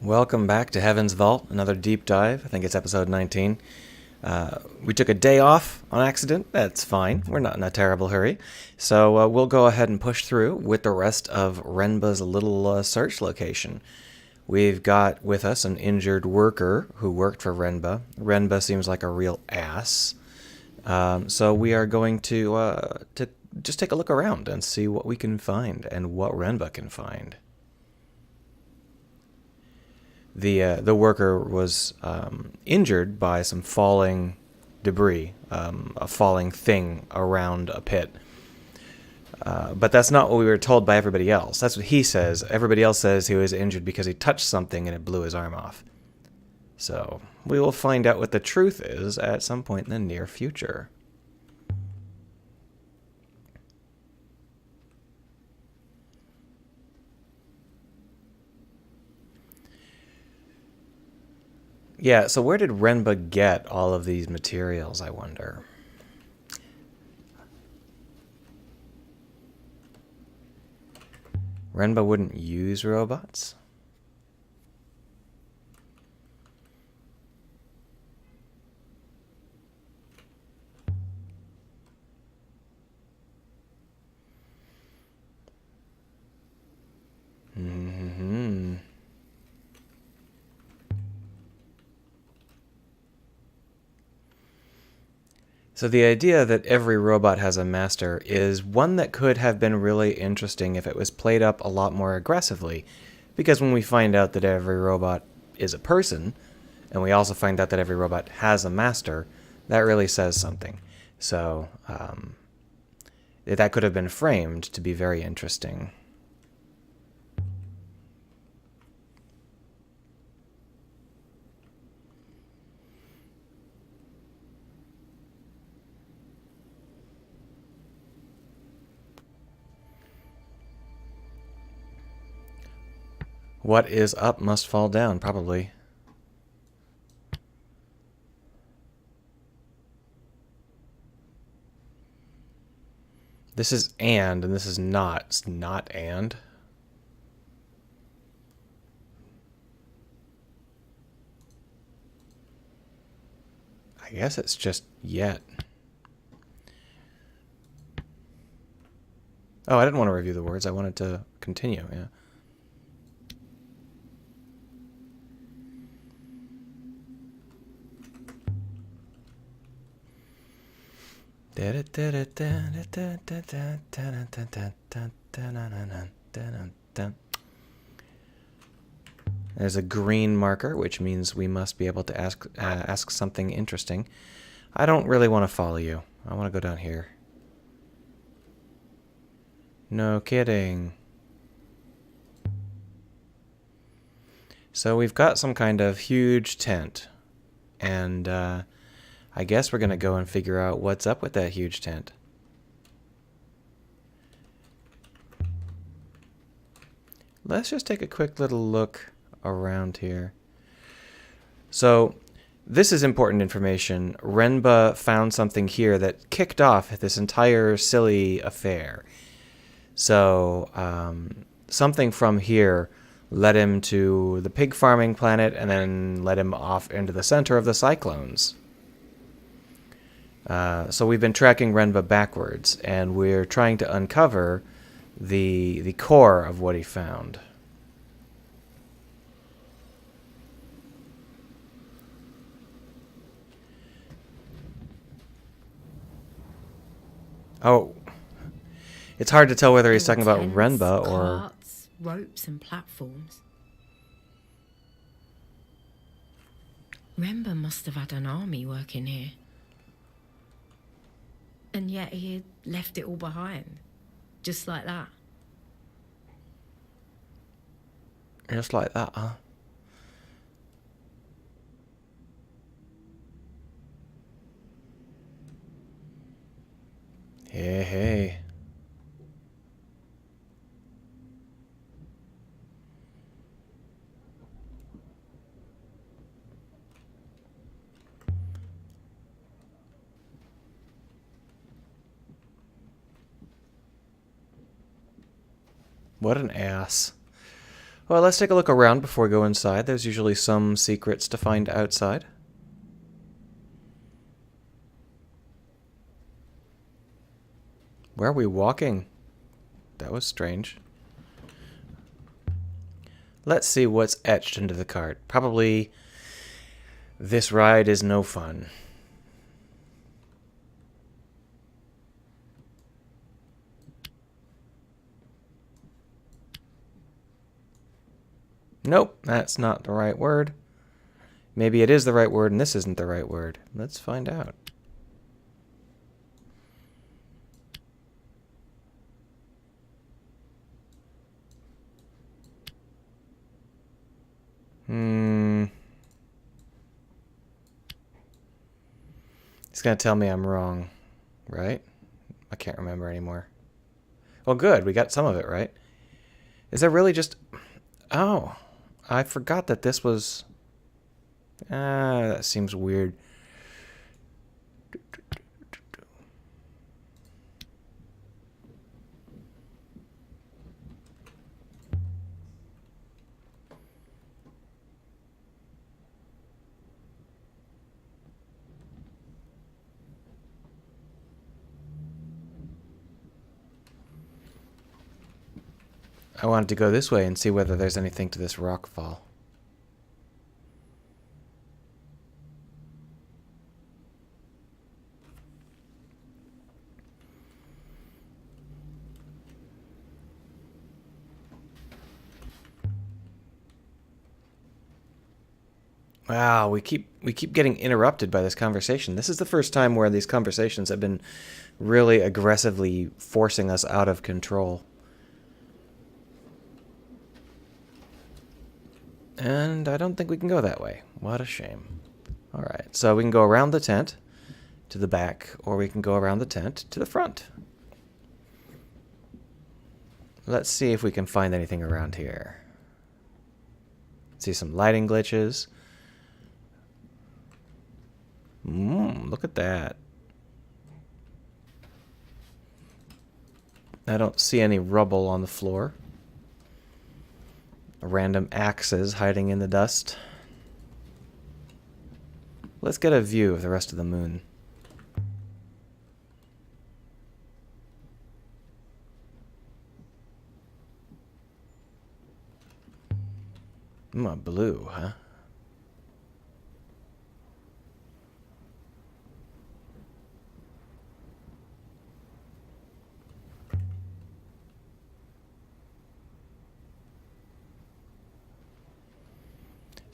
Welcome back to Heaven's Vault, another deep dive. I think it's episode 19. We took a day off on accident. That's fine. We're not in a terrible hurry. So we'll go ahead and push through with the rest of Renba's little search location. We've got with us an injured worker who worked for Renba. Renba seems like a real ass. So we are going to just take a look around and see what we can find and what Renba can find. The worker was injured by some falling debris, a falling thing around a pit. But that's not what we were told by everybody else. That's what he says. Everybody else says he was injured because he touched something and it blew his arm off. So we will find out what the truth is at some point in the near future. Yeah, so where did Renba get all of these materials, I wonder? Renba wouldn't use robots? Mm-hmm. So the idea that every robot has a master is one that could have been really interesting if it was played up a lot more aggressively. Because when we find out that every robot is a person, and we also find out that every robot has a master, that really says something. So that could have been framed to be very interesting. What is up must fall down, probably. This is and this is not. It's not and. I guess it's just yet. Oh, I didn't want to review the words. I wanted to continue, yeah. There's a green marker, which means we must be able to ask something interesting. I don't really want to follow you. I want to go down here. No kidding. So we've got some kind of huge tent, and I guess we're going to go and figure out what's up with that huge tent. Let's just take a quick little look around here. So this is important information. Renba found something here that kicked off this entire silly affair. So something from here led him to the pig farming planet and then led him off into the center of the cyclones. So we've been tracking Renba backwards, and we're trying to uncover the core of what he found. Oh, it's hard to tell whether he's talking about Renba or... carts, ropes and platforms. Renba must have had an army working here. And yet he had left it all behind. Just like that. Just like that, huh? Hey, hey. What an ass. Well, let's take a look around before we go inside. There's usually some secrets to find outside. Where are we walking? That was strange. Let's see what's etched into the card. Probably, this ride is no fun. Nope, that's not the right word. Maybe it is the right word and this isn't the right word. Let's find out. He's gonna tell me I'm wrong, right? I can't remember anymore. Well, good. We got some of it right. Is there really just... Oh, I forgot that this was... that seems weird. I wanted to go this way and see whether there's anything to this rock fall. Wow, we keep getting interrupted by this conversation. This is the first time where these conversations have been really aggressively forcing us out of control. And I don't think we can go that way. What a shame. Alright, so we can go around the tent to the back, or we can go around the tent to the front. Let's see if we can find anything around here. See some lighting glitches. Look at that. I don't see any rubble on the floor. Random axes hiding in the dust. Let's get a view of the rest of the moon. Blue, huh?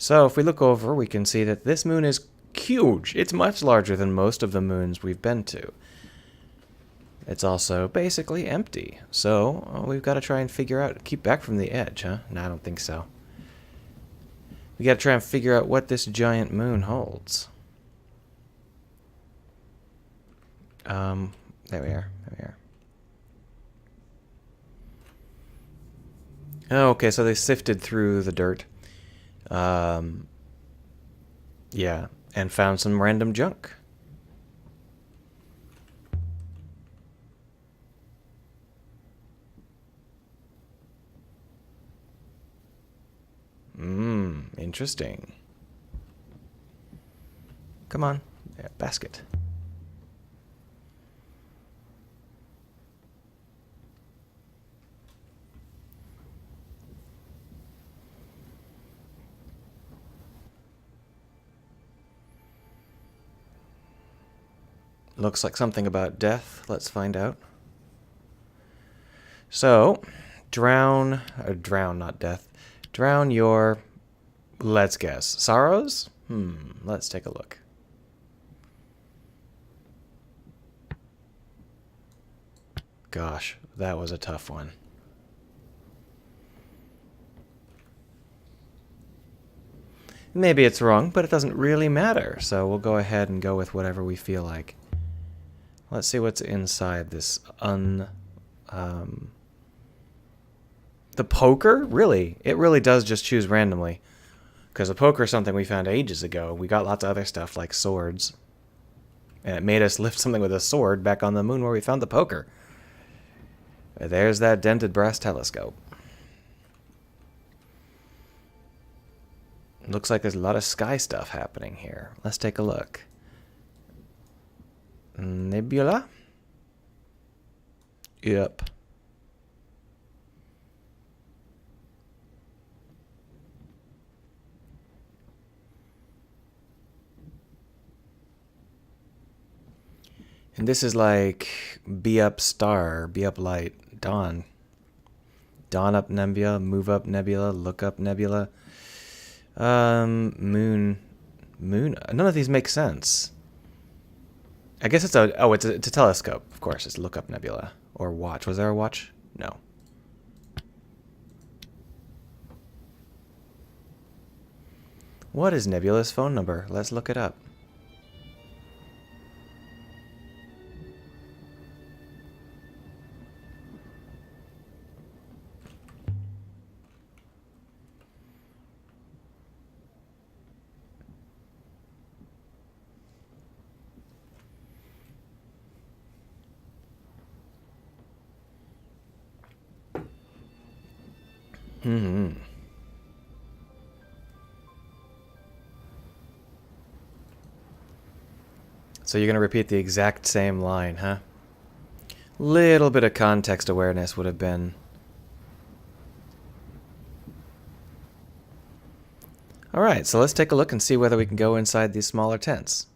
So if we look over, we can see that this moon is huge. It's much larger than most of the moons we've been to. It's also basically empty. So we've got to try and figure out, keep back from the edge, huh? No, I don't think so. We got to try and figure out what this giant moon holds. There we are. There we are. Oh, okay, so they sifted through the dirt. Yeah, and found some random junk. Interesting. Come on. Yeah, basket. Looks like something about death. Let's find out. So, drown, not death. Drown your, let's guess, sorrows? Let's take a look. Gosh, that was a tough one. Maybe it's wrong, but it doesn't really matter. So we'll go ahead and go with whatever we feel like. Let's see what's inside this the poker? Really? It really does just choose randomly. Because the poker is something we found ages ago. We got lots of other stuff like swords. And it made us lift something with a sword back on the moon where we found the poker. There's that dented brass telescope. Looks like there's a lot of sky stuff happening here. Let's take a look. Nebula? Yep. And this is like be up star, be up light, dawn. Dawn up nebula, move up nebula, look up nebula. Moon. None of these make sense. I guess it's a telescope. Of course, it's look up nebula or watch. Was there a watch? No. What is Nebula's phone number? Let's look it up. So you're going to repeat the exact same line, huh? Little bit of context awareness would have been... Alright, so let's take a look and see whether we can go inside these smaller tents.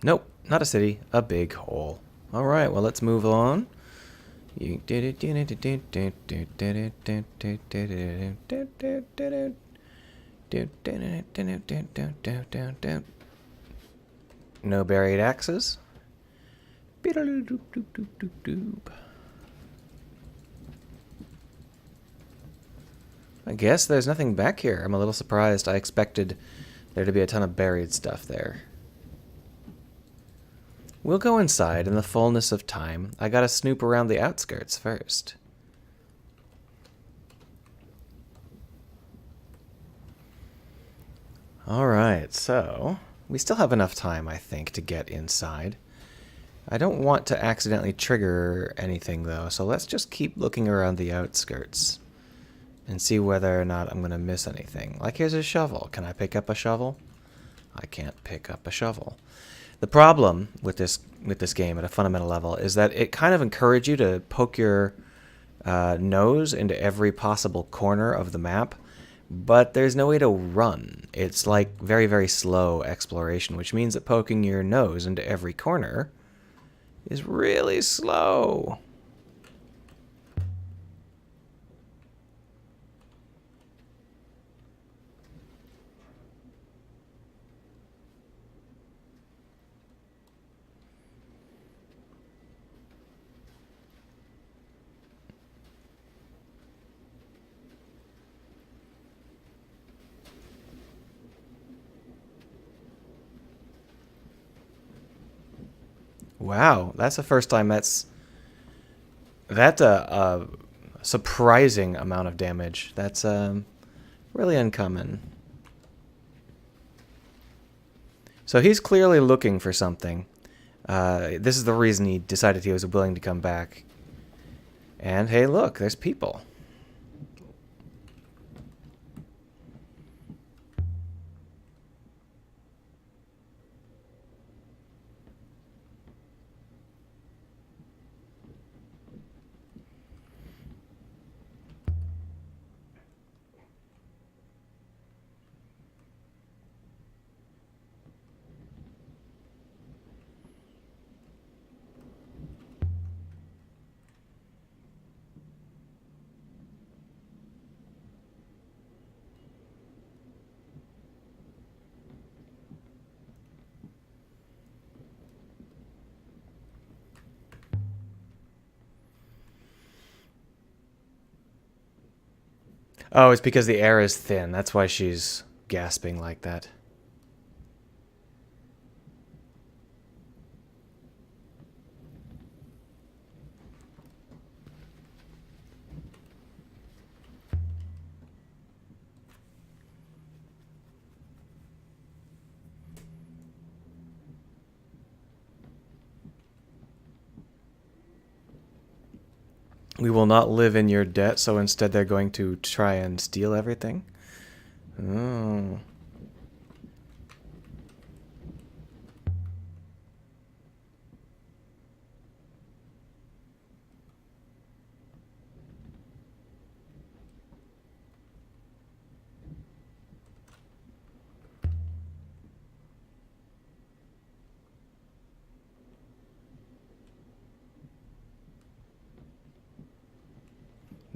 Nope, not a city, a big hole. Alright, well let's move on. No buried axes. I guess there's nothing back here. I'm a little surprised. I expected there to be a ton of buried stuff there. We'll go inside in the fullness of time. I gotta snoop around the outskirts first. Alright, so we still have enough time, I think, to get inside. I don't want to accidentally trigger anything, though, so let's just keep looking around the outskirts and see whether or not I'm going to miss anything. Like, here's a shovel. Can I pick up a shovel? I can't pick up a shovel. The problem with this game at a fundamental level is that it kind of encourages you to poke your nose into every possible corner of the map, but there's no way to run. It's like very, very slow exploration, which means that poking your nose into every corner is really slow. Wow, that's the first time that's a surprising amount of damage. That's really uncommon. So he's clearly looking for something. This is the reason he decided he was willing to come back. And hey, look, there's people. Oh, it's because the air is thin. That's why she's gasping like that. We will not live in your debt, so instead they're going to try and steal everything? Oh.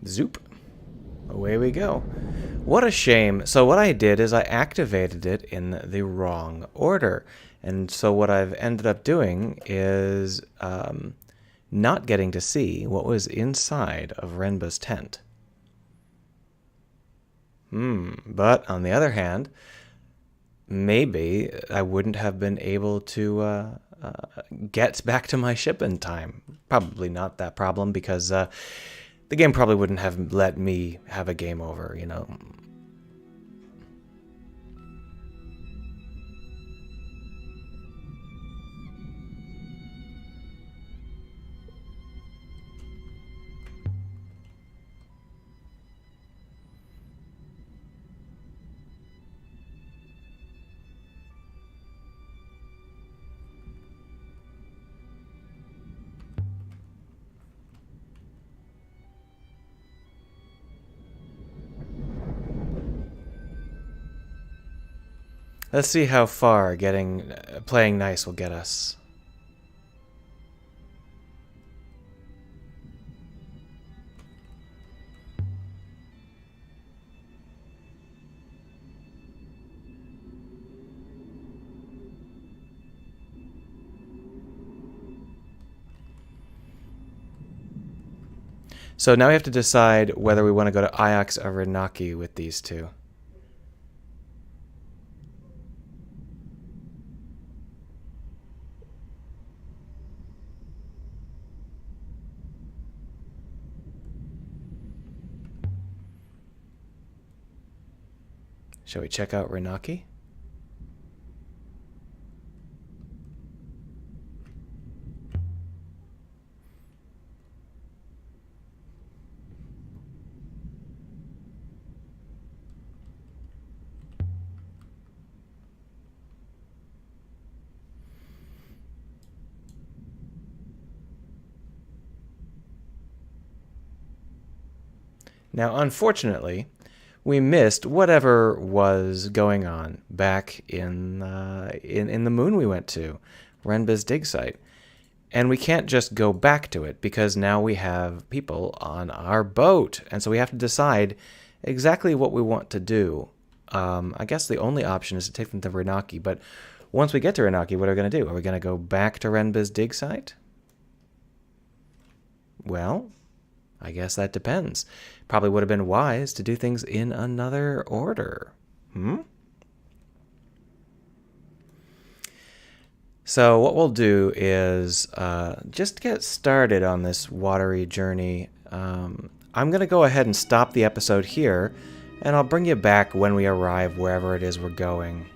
Zoop. Away we go. What a shame. So what I did is I activated it in the wrong order. And so what I've ended up doing is not getting to see what was inside of Renba's tent. But on the other hand, maybe I wouldn't have been able to get back to my ship in time. Probably not that problem, because the game probably wouldn't have let me have a game over, you know. Let's see how far playing nice will get us. So now we have to decide whether we want to go to Ajax or Renaki with these two. Shall we check out Renaki? Now, unfortunately, we missed whatever was going on back in the moon we went to, Renba's dig site. And we can't just go back to it, because now we have people on our boat. And so we have to decide exactly what we want to do. I guess the only option is to take them to Renaki. But once we get to Renaki, what are we going to do? Are we going to go back to Renba's dig site? Well, I guess that depends. Probably would have been wise to do things in another order. So what we'll do is just get started on this watery journey. I'm going to go ahead and stop the episode here, and I'll bring you back when we arrive wherever it is we're going.